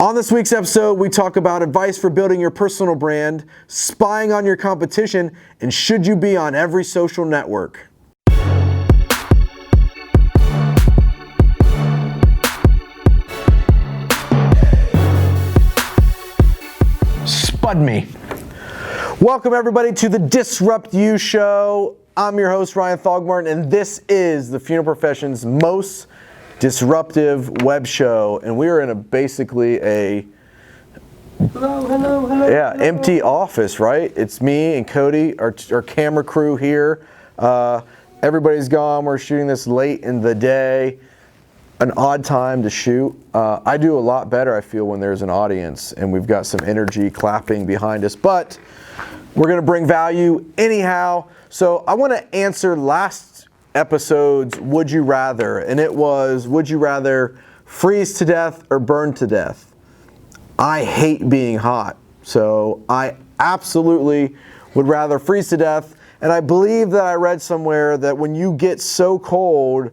On this week's episode, we talk about advice for building your personal brand, spying on your competition, and should you be on every social network. Spud me. Welcome everybody to the DISRUPTu show. I'm your host, Ryan Thogmartin, and this is the funeral profession's most disruptive web show, and we are in basically a empty office, right? It's me and Cody, our camera crew here. Everybody's gone. We're shooting this late in the day, an odd time to shoot. I do a lot better, I feel, when there's an audience and we've got some energy clapping behind us, but we're going to bring value anyhow. So I want to answer last episode's would you rather, and it was, would you rather freeze to death or burn to death? I hate being hot, so I absolutely would rather freeze to death. And I believe that I read somewhere that when you get so cold,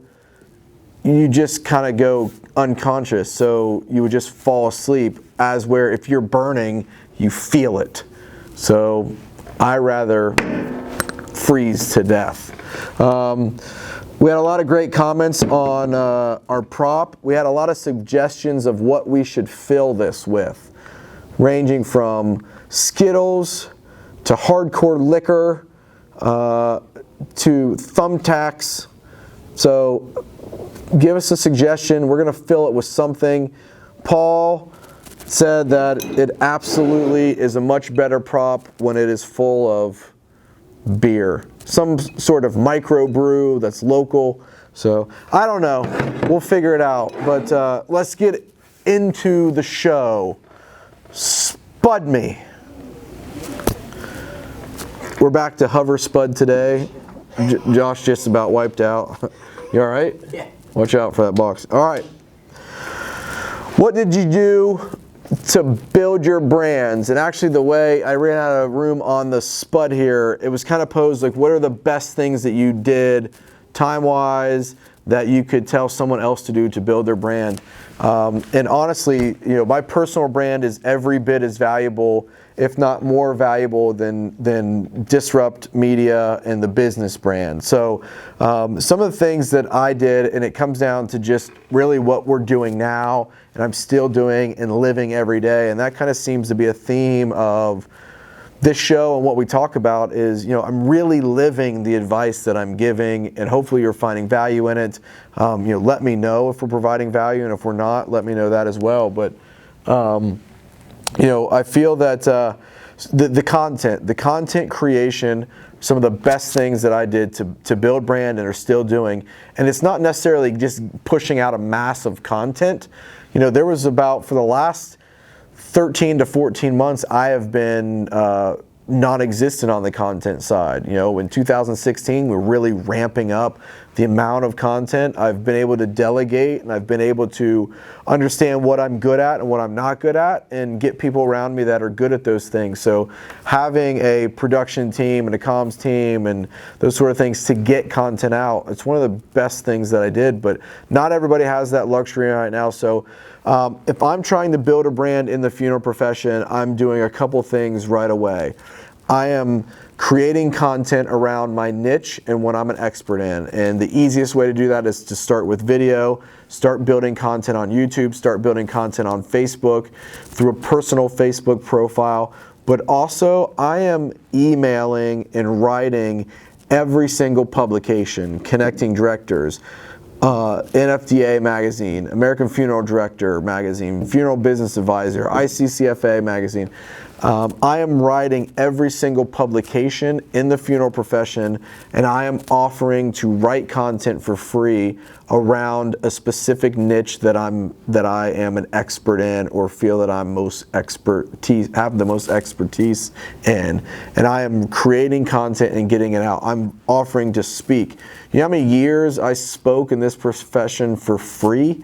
you just kind of go unconscious, so you would just fall asleep, as where if you're burning, you feel it. So I rather freeze to death. We had a lot of great comments on our prop. We had a lot of suggestions of what we should fill this with, ranging from Skittles to hardcore liquor to thumbtacks. So give us a suggestion. We're going to fill it with something. Paul said that it absolutely is a much better prop when it is full of beer, some sort of micro brew that's local. So I don't know, we'll figure it out, but let's get into the show. Spud me. We're back to hover spud today. Josh just about wiped out. You all right? Yeah. Watch out for that box. All right, what did you do to build your brands? And actually, the way I ran out of room on the spud here, it was kind of posed like, what are the best things that you did time-wise that you could tell someone else to do to build their brand? And honestly, you know, my personal brand is every bit as valuable, if not more valuable than Disrupt Media and the business brand. So some of the things that I did, and it comes down to just really what we're doing now, and I'm still doing and living every day, and that kind of seems to be a theme of this show and what we talk about is, you know, I'm really living the advice that I'm giving, and hopefully you're finding value in it. You know, let me know if we're providing value, and if we're not, let me know that as well. But you know, I feel that the content creation, some of the best things that I did to build brand and are still doing. And it's not necessarily just pushing out a mass of content. You know, there was about, for the last 13 to 14 months, I have been non-existent on the content side. You know, in 2016, we're really ramping up the amount of content. I've been able to delegate, and I've been able to understand what I'm good at and what I'm not good at, and get people around me that are good at those things. So having a production team and a comms team and those sort of things to get content out, it's one of the best things that I did, but not everybody has that luxury right now. So if I'm trying to build a brand in the funeral profession, I'm doing a couple things right away. I am creating content around my niche and what I'm an expert in. And the easiest way to do that is to start with video, start building content on YouTube, start building content on Facebook through a personal Facebook profile. But also, I am emailing and writing every single publication, connecting directors, NFDA magazine, American Funeral Director magazine, Funeral Business Advisor, ICCFA magazine. I am writing every single publication in the funeral profession, and I am offering to write content for free around a specific niche that I am an expert in, or feel that I'm have the most expertise in. And I am creating content and getting it out. I'm offering to speak. You know how many years I spoke in this profession for free?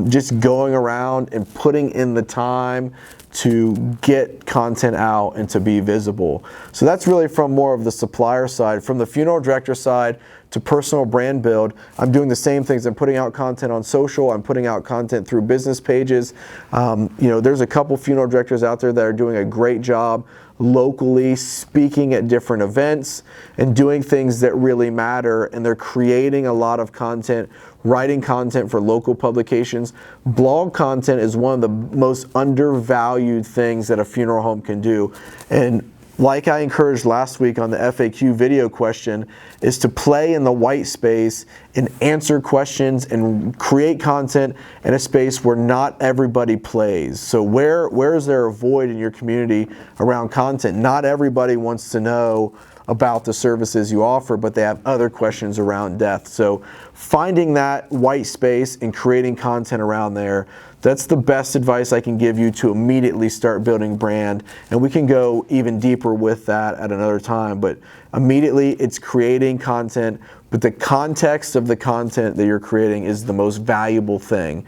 Just going around and putting in the time to get content out and to be visible. So that's really from more of the supplier side. From the funeral director side, to personal brand build. I'm doing the same things. I'm putting out content on social. I'm putting out content through business pages. There's a couple funeral directors out there that are doing a great job locally, speaking at different events and doing things that really matter, and they're creating a lot of content, writing content for local publications. Blog content is one of the most undervalued things that a funeral home can do. And like I encouraged last week on the FAQ video question, is to play in the white space and answer questions and create content in a space where not everybody plays. So where is there a void in your community around content? Not everybody wants to know about the services you offer, but they have other questions around death. So finding that white space and creating content around there, that's the best advice I can give you to immediately start building brand. And we can go even deeper with that at another time, but immediately it's creating content, but the context of the content that you're creating is the most valuable thing.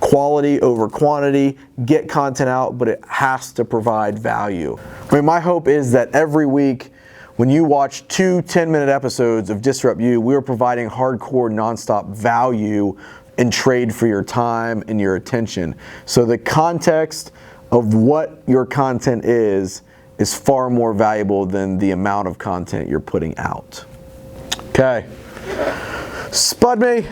Quality over quantity, get content out, but it has to provide value. I mean, my hope is that every week when you watch 2 10-minute episodes of Disrupt You, we are providing hardcore, nonstop value in trade for your time and your attention. So the context of what your content is far more valuable than the amount of content you're putting out. Okay. Spud me.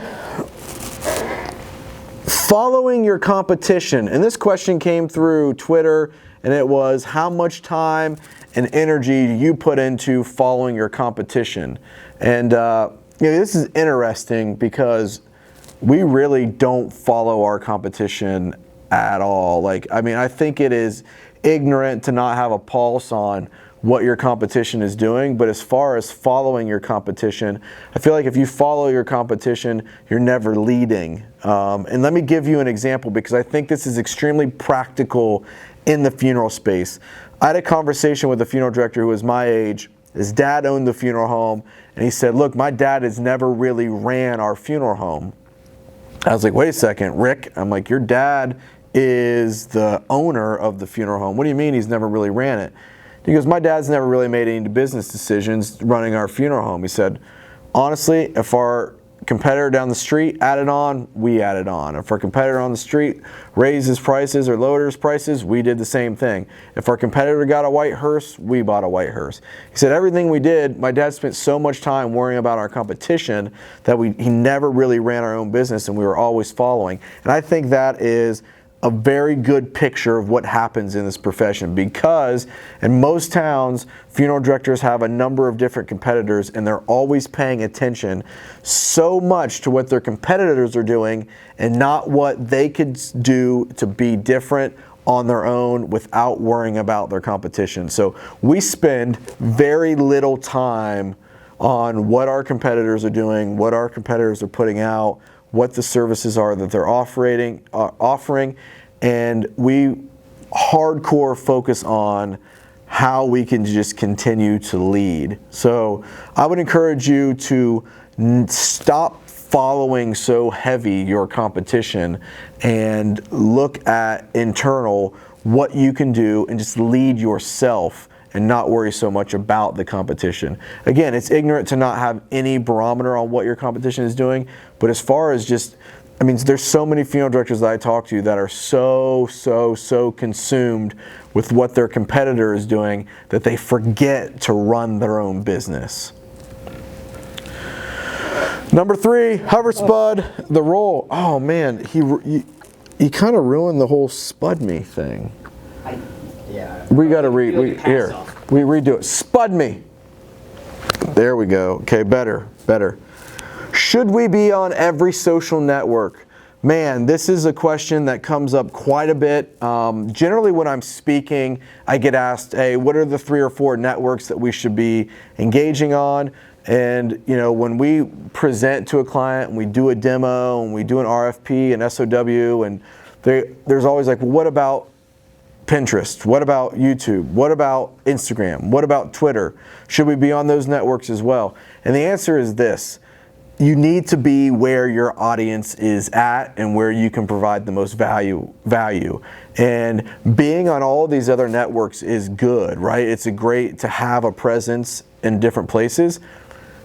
Following your competition. And this question came through Twitter, and it was, how much time and energy do you put into following your competition? And this is interesting because we really don't follow our competition at all. I think it is ignorant to not have a pulse on what your competition is doing, but as far as following your competition, I feel like if you follow your competition, you're never leading. And let me give you an example, because I think this is extremely practical in the funeral space. I had a conversation with a funeral director who was my age. His dad owned the funeral home, and he said, look, my dad has never really ran our funeral home. I was like, wait a second, Rick. I'm like, your dad is the owner of the funeral home. What do you mean he's never really ran it? He goes, my dad's never really made any business decisions running our funeral home. He said, honestly, if our competitor down the street added on, we added on. If our competitor on the street raised his prices or lowered his prices, we did the same thing. If our competitor got a white hearse, we bought a white hearse. He said everything we did, my dad spent so much time worrying about our competition that he never really ran our own business, and we were always following. And I think that is a very good picture of what happens in this profession, because in most towns, funeral directors have a number of different competitors, and they're always paying attention so much to what their competitors are doing and not what they could do to be different on their own without worrying about their competition. So we spend very little time on what our competitors are doing, what our competitors are putting out, what the services are that they're offering, and we hardcore focus on how we can just continue to lead. So I would encourage you to stop following so heavy your competition and look at internal what you can do and just lead yourself and not worry so much about the competition. Again, it's ignorant to not have any barometer on what your competition is doing, but as far as just, there's so many funeral directors that I talk to that are so consumed with what their competitor is doing that they forget to run their own business. Number 3, hover spud, the roll. Oh man, he kind of ruined the whole spud me thing. Yeah. We got to redo it. Spud me. There we go. Okay, better. Should we be on every social network? Man, this is a question that comes up quite a bit. Generally when I'm speaking, I get asked, hey, what are the 3 or 4 networks that we should be engaging on? And when we present to a client and we do a demo and we do an RFP and SOW, and there's always like, well, what about Pinterest? What about YouTube? What about Instagram? What about Twitter? Should we be on those networks as well? And the answer is this. You need to be where your audience is at and where you can provide the most value. And being on all of these other networks is good, right? It's great to have a presence in different places.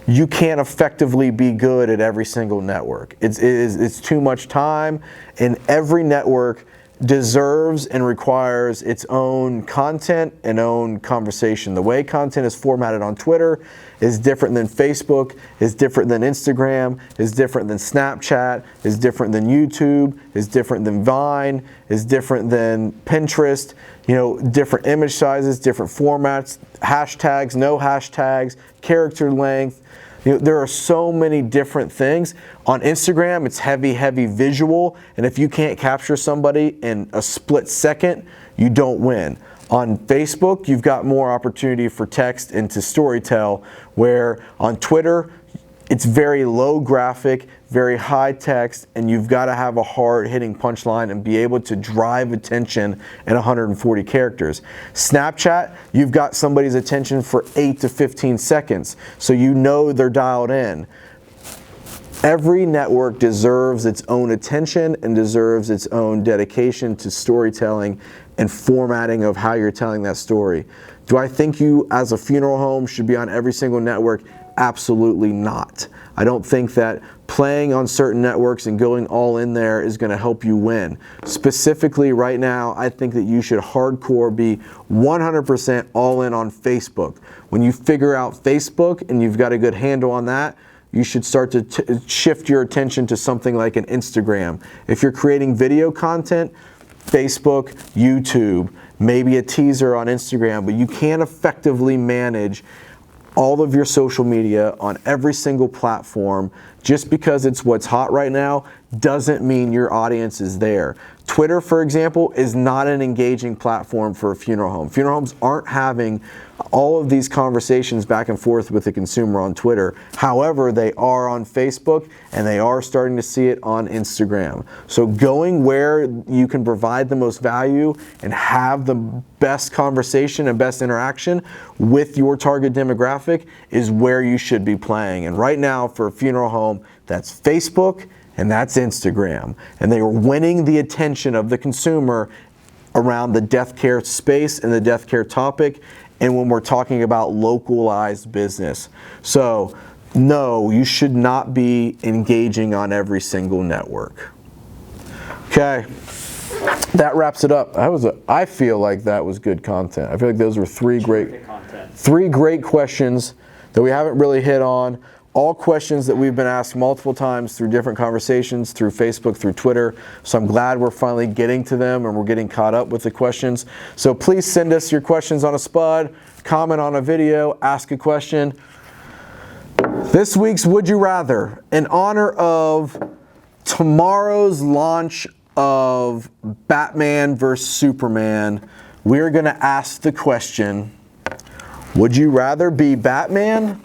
you can't effectively be good at every single network. It's too much time, and every network deserves and requires its own content and own conversation. The way content is formatted on Twitter is different than Facebook, is different than Instagram, is different than Snapchat, is different than YouTube, is different than Vine, is different than Pinterest. You know, different image sizes, different formats, hashtags, no hashtags, character length. You know, there are so many different things. On Instagram, it's heavy visual, and if you can't capture somebody in a split second, you don't win. On Facebook, you've got more opportunity for text and to storytell, where on Twitter, it's very low graphic, very high text, and you've got to have a hard-hitting punchline and be able to drive attention in 140 characters. Snapchat, you've got somebody's attention for 8 to 15 seconds, so you know they're dialed in. Every network deserves its own attention and deserves its own dedication to storytelling and formatting of how you're telling that story. Do I think you, as a funeral home, should be on every single network? Absolutely not. I don't think that playing on certain networks and going all in there is going to help you win. Specifically right now, I think that you should hardcore be 100% all in on Facebook. When you figure out Facebook and you've got a good handle on that, you should start to shift your attention to something like an Instagram. If you're creating video content, Facebook, YouTube, maybe a teaser on Instagram, but you can't effectively manage all of your social media on every single platform. Just because it's what's hot right now doesn't mean your audience is there. Twitter, for example, is not an engaging platform for a funeral home. Funeral homes aren't having all of these conversations back and forth with the consumer on Twitter. However, they are on Facebook, and they are starting to see it on Instagram. So going where you can provide the most value and have the best conversation and best interaction with your target demographic is where you should be playing. And right now, for a funeral home, that's Facebook and that's Instagram. And they are winning the attention of the consumer around the death care space and the death care topic, and when we're talking about localized business. So no, you should not be engaging on every single network. Okay, that wraps it up. I feel like that was good content. I feel like those were three great questions that we haven't really hit on. All questions that we've been asked multiple times through different conversations, through Facebook, through Twitter. So I'm glad we're finally getting to them and we're getting caught up with the questions. So please send us your questions on a spud, comment on a video, ask a question. This week's Would You Rather, in honor of tomorrow's launch of Batman vs. Superman, we're going to ask the question, would you rather be Batman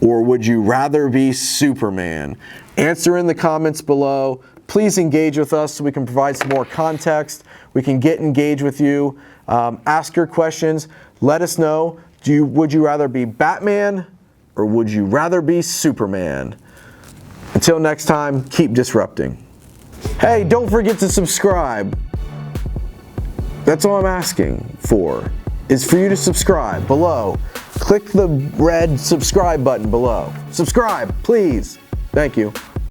or would you rather be Superman? Answer in the comments below. Please engage with us so we can provide some more context. We can get engaged with you. Ask your questions. Let us know, would you rather be Batman or would you rather be Superman? Until next time, keep disrupting. Hey, don't forget to subscribe. That's all I'm asking for, is for you to subscribe below. Click the red subscribe button below. Subscribe, please. Thank you.